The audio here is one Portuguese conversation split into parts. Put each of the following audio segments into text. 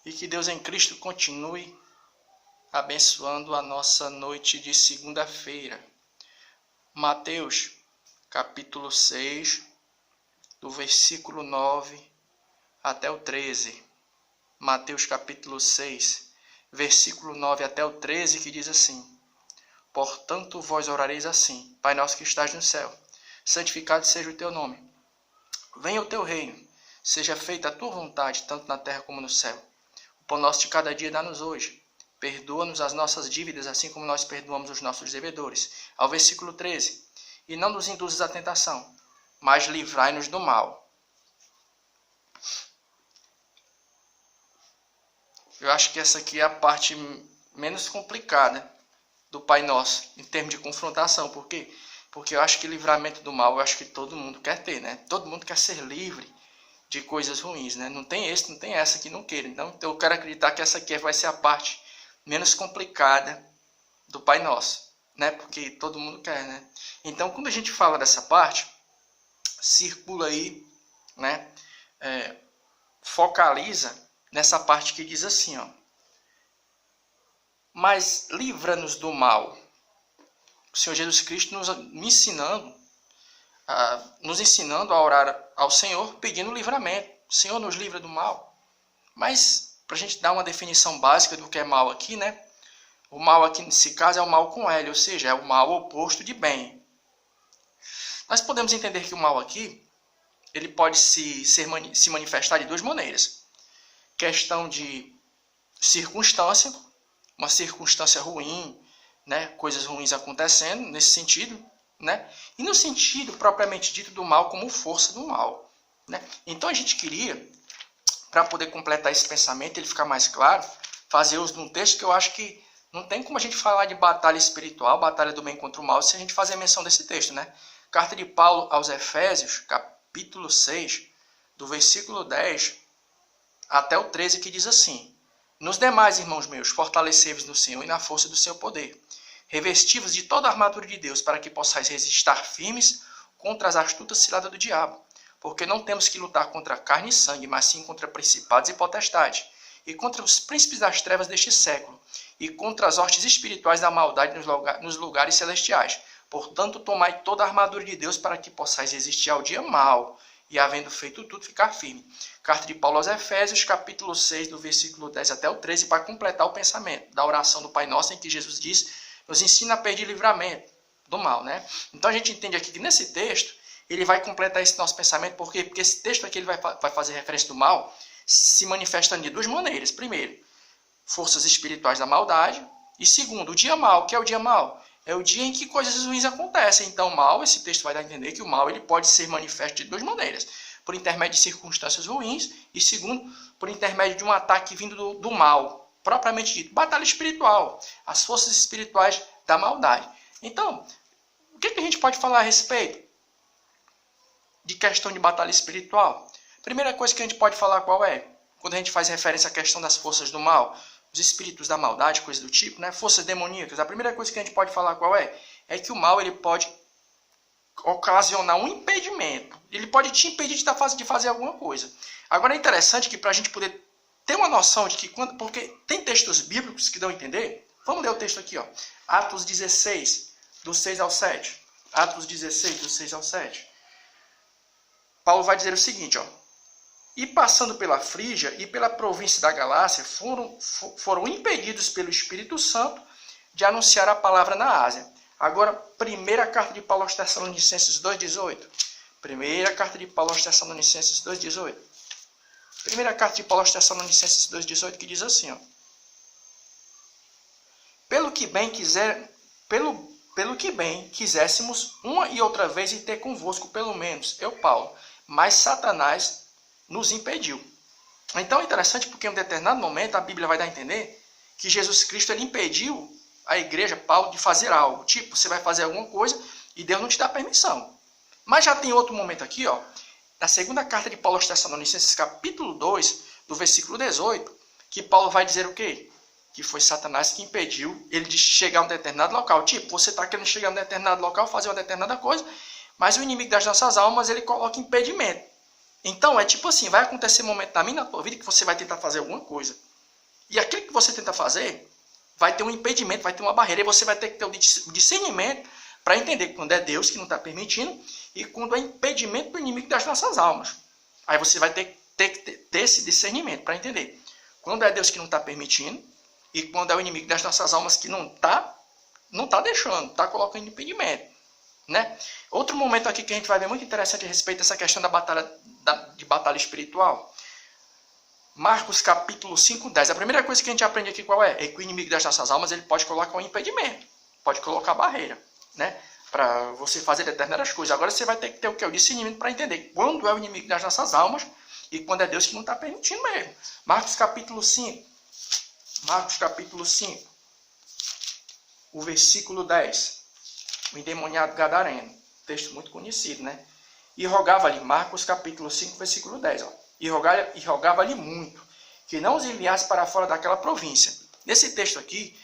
E que Deus em Cristo continue abençoando a nossa noite de segunda-feira. Mateus, capítulo 6, do versículo 9 até o 13. Mateus, capítulo 6, versículo 9 até o 13, que diz assim: Portanto, vós orareis assim: Pai nosso que estás no céu, santificado seja o teu nome. Venha o teu reino, seja feita a tua vontade, tanto na terra como no céu. O pão nosso de cada dia dá-nos hoje. Perdoa-nos as nossas dívidas, assim como nós perdoamos os nossos devedores. Ao versículo 13. E não nos induzas à tentação, mas livrai-nos do mal. Eu acho que essa aqui é a parte menos complicada do Pai Nosso, em termos de confrontação. Por quê? Porque eu acho que livramento do mal, eu acho que todo mundo quer ter, né? Todo mundo quer ser livre de coisas ruins, né? Não tem essa que não queira. Então, eu quero acreditar que essa aqui vai ser a parte menos complicada do Pai Nosso, né? Porque todo mundo quer, né? Então, quando a gente fala dessa parte, circula aí, né? Focaliza nessa parte que diz assim, ó: Mas livra-nos do mal. O Senhor Jesus Cristo nos ensinando a orar ao Senhor, pedindo livramento. Senhor, nos livra do mal. Mas, para a gente dar uma definição básica do que é mal aqui, né? O mal aqui, nesse caso, é o mal com L, ou seja, é o mal oposto de bem. Nós podemos entender que o mal aqui, ele pode se manifestar de duas maneiras. Questão de circunstância, uma circunstância ruim, né? Coisas ruins acontecendo, nesse sentido, né? E no sentido propriamente dito do mal como força do mal, né? Então a gente queria, para poder completar esse pensamento, ele ficar mais claro, fazer uso de um texto que eu acho que não tem como a gente falar de batalha espiritual, batalha do bem contra o mal, se a gente fazer menção desse texto, né? Carta de Paulo aos Efésios, capítulo 6, do versículo 10 até o 13, que diz assim: Nos demais, irmãos meus, fortalecei-vos no Senhor e na força do seu poder. Revesti-vos de toda a armadura de Deus, para que possais resistir firmes contra as astutas ciladas do diabo. Porque não temos que lutar contra carne e sangue, mas sim contra principados e potestades, e contra os príncipes das trevas deste século, e contra as hostes espirituais da maldade nos lugares celestiais. Portanto, tomai toda a armadura de Deus, para que possais resistir ao dia mau, e havendo feito tudo, ficar firme. Carta de Paulo aos Efésios, capítulo 6, do versículo 10 até o 13, para completar o pensamento da oração do Pai Nosso, em que Jesus diz: nos ensina a pedir livramento do mal, né? Então a gente entende aqui que nesse texto, ele vai completar esse nosso pensamento. Por quê? Porque esse texto aqui ele vai fazer referência do mal se manifestando de duas maneiras. Primeiro, forças espirituais da maldade. E segundo, o dia mau. O que é o dia mau? É o dia em que coisas ruins acontecem. Então, o mal, esse texto vai dar a entender que o mal ele pode ser manifesto de duas maneiras: por intermédio de circunstâncias ruins, e segundo, por intermédio de um ataque vindo do mal, propriamente dito, batalha espiritual, as forças espirituais da maldade. Então, o que a gente pode falar a respeito de questão de batalha espiritual? Primeira coisa que a gente pode falar qual é? Quando a gente faz referência à questão das forças do mal, os espíritos da maldade, coisa do tipo, né? Forças demoníacas, a primeira coisa que a gente pode falar qual é? É que o mal ele pode ocasionar um impedimento. Ele pode te impedir de fazer alguma coisa. Agora é interessante que para a gente poder ter uma noção de que porque tem textos bíblicos que dão a entender. Vamos ler o texto aqui, ó. Atos 16, do 6 ao 7. Atos 16, do 6 ao 7. Paulo vai dizer o seguinte, ó: E passando pela Frígia e pela província da Galácia, foram impedidos pelo Espírito Santo de anunciar a palavra na Ásia. Agora, primeira carta de Paulo aos Tessalonicenses 2,18. Primeira carta de Paulo aos Tessalonicenses 2,18. Primeira carta de Paulo aos Tessalonicenses 2,18, que diz assim, ó: Pelo que bem quiséssemos uma e outra vez ir ter convosco, pelo menos, eu, Paulo, mas Satanás nos impediu. Então é interessante porque em um determinado momento a Bíblia vai dar a entender que Jesus Cristo ele impediu a igreja, Paulo, de fazer algo. Tipo, você vai fazer alguma coisa e Deus não te dá permissão. Mas já tem outro momento aqui, ó, na segunda carta de Paulo aos Tessalonicenses, capítulo 2, do versículo 18, que Paulo vai dizer o quê? Que foi Satanás que impediu ele de chegar a um determinado local. Tipo, você está querendo chegar a um determinado local, fazer uma determinada coisa, mas o inimigo das nossas almas, ele coloca impedimento. Então, é tipo assim, vai acontecer um momento na minha, na tua vida, que você vai tentar fazer alguma coisa. E aquilo que você tenta fazer vai ter um impedimento, vai ter uma barreira. E você vai ter que ter o discernimento para entender quando é Deus que não está permitindo e quando é impedimento do inimigo das nossas almas. Aí você vai ter que ter esse discernimento para entender quando é Deus que não está permitindo e quando é o inimigo das nossas almas que não está deixando, está colocando impedimento. Né? Outro momento aqui que a gente vai ver muito interessante a respeito dessa questão da batalha espiritual. Marcos capítulo 5:10. A primeira coisa que a gente aprende aqui qual é? É que o inimigo das nossas almas ele pode colocar um impedimento, pode colocar barreira, né? Para você fazer determinadas coisas. Agora você vai ter que ter o que? O discernimento para entender quando é o inimigo das nossas almas e quando é Deus que não está permitindo mesmo. Marcos capítulo 5. Marcos capítulo 5. O versículo 10. O endemoniado gadareno. Texto muito conhecido, né? E rogava-lhe, Marcos capítulo 5, versículo 10. Ó. E rogava-lhe muito, que não os enviasse para fora daquela província. Nesse texto aqui,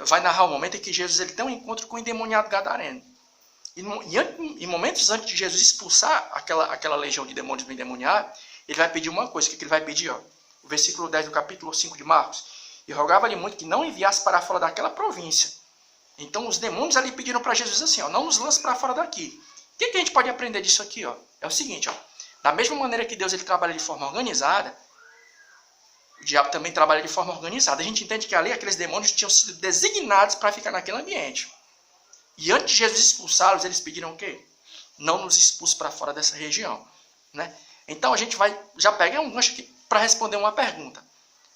vai narrar o momento em que Jesus ele tem um encontro com o endemoniado gadareno. E momentos antes de Jesus expulsar aquela legião de demônios do endemoniado, ele vai pedir uma coisa. O que ele vai pedir? Ó? O versículo 10 do capítulo 5 de Marcos. E rogava-lhe muito que não enviasse para fora daquela província. Então os demônios ali pediram para Jesus assim, ó, não nos lance para fora daqui. O que a gente pode aprender disso aqui? Ó? É o seguinte, ó, da mesma maneira que Deus ele trabalha de forma organizada, o diabo também trabalha de forma organizada. A gente entende que ali aqueles demônios tinham sido designados para ficar naquele ambiente. E antes de Jesus expulsá-los, eles pediram o quê? Não nos expulse para fora dessa região. Né? Então a gente já pega um gancho aqui para responder uma pergunta.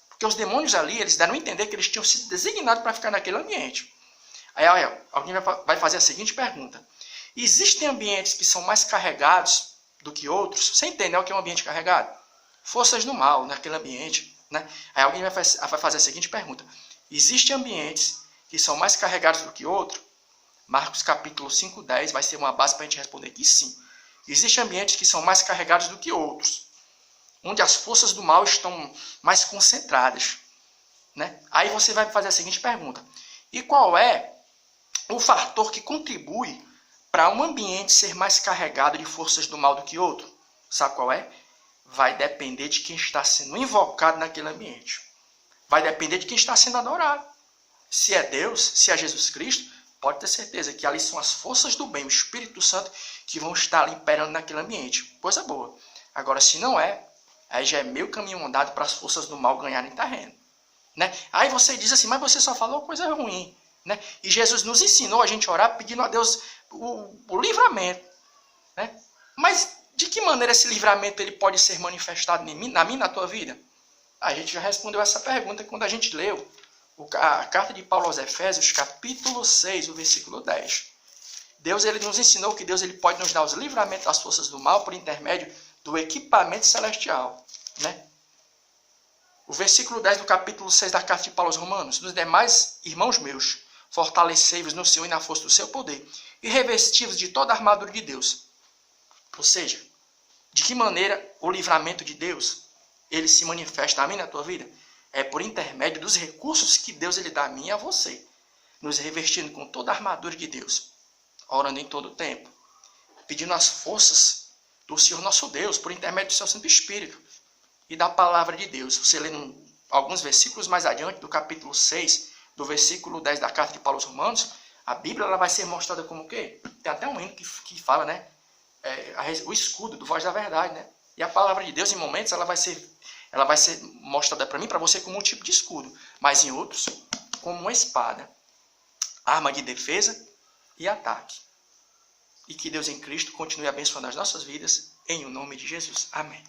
Porque os demônios ali, eles deram a entender que eles tinham sido designados para ficar naquele ambiente. Aí alguém vai fazer a seguinte pergunta. Existem ambientes que são mais carregados do que outros? Você entende o que é um ambiente carregado? Forças do mal naquele ambiente. Né? Aí alguém vai fazer a seguinte pergunta. Existem ambientes que são mais carregados do que outros? Marcos capítulo 5:10 vai ser uma base para a gente responder que sim. Existem ambientes que são mais carregados do que outros. Onde as forças do mal estão mais concentradas. Né? Aí você vai fazer a seguinte pergunta. E qual é o fator que contribui para um ambiente ser mais carregado de forças do mal do que outro? Sabe qual é? Vai depender de quem está sendo invocado naquele ambiente. Vai depender de quem está sendo adorado. Se é Deus, se é Jesus Cristo, pode ter certeza que ali são as forças do bem, o Espírito Santo, que vão estar ali imperando naquele ambiente. Coisa boa. Agora, se não é, aí já é meio caminho andado para as forças do mal ganharem terreno. Né? Aí você diz assim, mas você só falou coisa ruim. Né? E Jesus nos ensinou a gente orar pedindo a Deus o livramento. Né? Mas de que maneira esse livramento ele pode ser manifestado na minha e na tua vida? A gente já respondeu essa pergunta quando a gente leu a carta de Paulo aos Efésios, capítulo 6, o versículo 10. Deus ele nos ensinou que Deus ele pode nos dar os livramentos das forças do mal por intermédio do equipamento celestial. Né? O versículo 10 do capítulo 6 da carta de Paulo aos Romanos. Nos demais, irmãos meus, fortalecei-vos no Senhor e na força do seu poder, e revesti-vos de toda a armadura de Deus. Ou seja, de que maneira o livramento de Deus ele se manifesta a mim na tua vida? É por intermédio dos recursos que Deus ele dá a mim e a você. Nos revestindo com toda a armadura de Deus, orando em todo o tempo, pedindo as forças do Senhor nosso Deus, por intermédio do seu Santo Espírito e da palavra de Deus. Você lê alguns versículos mais adiante, do capítulo 6, do versículo 10 da carta de Paulo aos Romanos, a Bíblia ela vai ser mostrada como o quê? Tem até um hino que fala, né? O escudo do voz da verdade, né? E a palavra de Deus, em momentos, ela vai ser mostrada para mim, para você, como um tipo de escudo, mas em outros, como uma espada, arma de defesa e ataque. E que Deus em Cristo continue abençoando as nossas vidas, em o nome de Jesus. Amém.